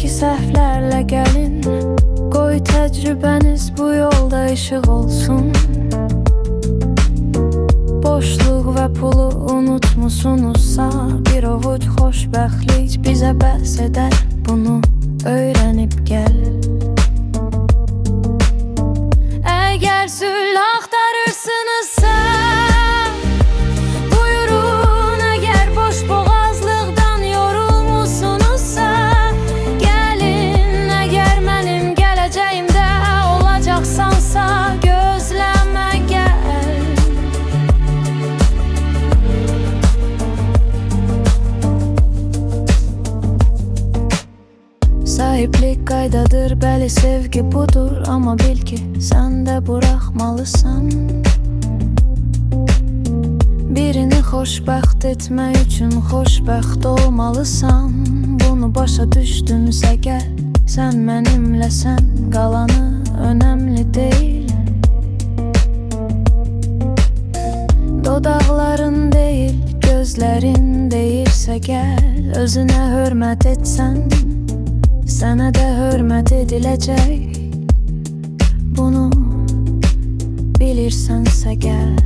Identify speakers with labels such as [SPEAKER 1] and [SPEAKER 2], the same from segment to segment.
[SPEAKER 1] Eski səhvlərlə gəlin, qoy təcrübəniz bu yolda işıq olsun. Boşluq və pulu unutmusunuzsa, bir ovuc xoşbəxtlik bizə bəs edər. Bunu öyrənib gəl. Əgər sülh axtarırsınızsa, buyurun. Əgər boş boğazlıqdan yorulmusunuzsa, gəlin. Əgər mənim gələcəyimdə olacaqsansa, gözləmə gəl. Sahiplik qaydadır, bəli sevgi budur. Amma bil ki, sən də buraxmalısan. Birini xoşbəxt etmək üçün xoşbəxt olmalısan. Bunu başa düşdümsə gəl, sən mənimləsən, qalanı önəmli deyil. Dodaqların deyil, gözlərin deyirsə gəl. Özünə hörmət etsən, sənə də hörmət ediləcək. Bunu bilirsənsə gəl.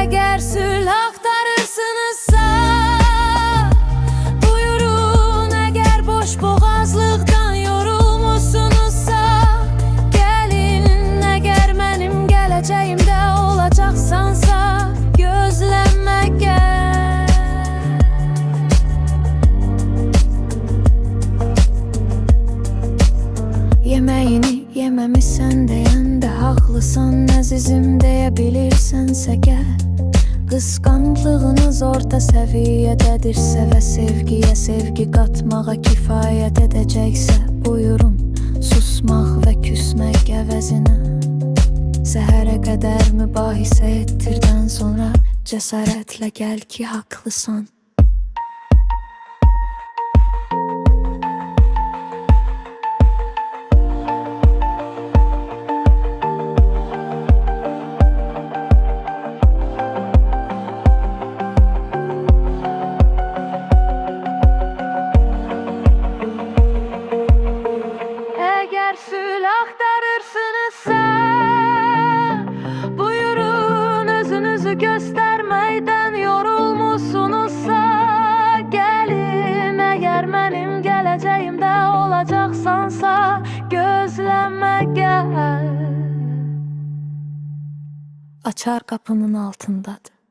[SPEAKER 1] Əgər sülh axtarırsınızsa, buyurun. Əgər boş boğazlıqdan yorulmusunuzsa, gəlin. Əgər mənim gələcəyimdə olacaqsansa, gözləmə gəl. Yeməyini yeməmisən deyəndə haqlısan, əzizim deyə bilirsənsə gəl. Qısqanclığınız orta səviyyədədirsə və sevgiyə sevgi qatmağa kifayət edəcəksə, buyurun. Susmaq və küsmək əvəzinə səhərə qədər mübahisə etdirdən sonra cəsarətlə gəl ki, haqlısan. Əgər sülh axtarırsınızsa, buyurun. Özünüzü göstərməkdən yorulmusunuzsa, gəlin. Əgər mənim gələcəyimdə olacaqsansa, gözləmə gəl. Açar qapının altındadır.